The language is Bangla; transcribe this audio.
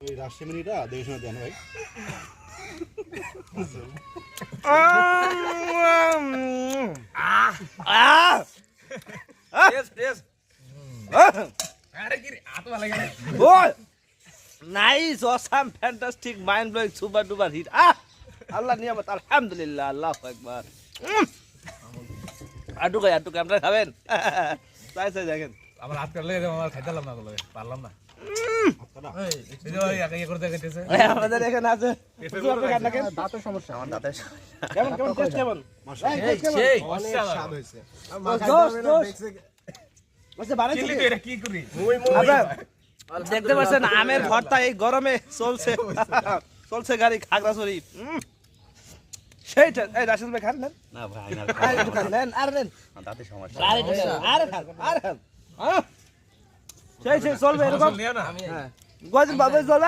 ওই রাজশাহীটা দেখে শুনে দেন ভাই। Nice awesome fantastic mind blowing super duper hit আল্লাহ নিয়ামত আলহামদুলিল্লাহ আল্লাহু আকবার আটুকাই আপনারা খাবেন তাই দেখেন আমার হাত কাটলে আমার খাইতালাম না বলে পারলাম না আমাদের এখানে আছে দাঁতের সমস্যা আমার দাঁতের কেমন টেস্ট কেমন সেই স্বাদ হয়েছে কি করি দেখতে পাচ্ছেন আমের ভর্তা এই গরমে চলছে গাড়ি খাগড়াছড়ি সেইটা এই রাশিদ ভাই খান না ভাই নেন আর নেন দাঁতের সমস্যা। আরে খান সেই চলবে এরকম নিও না গজ বাবা চলে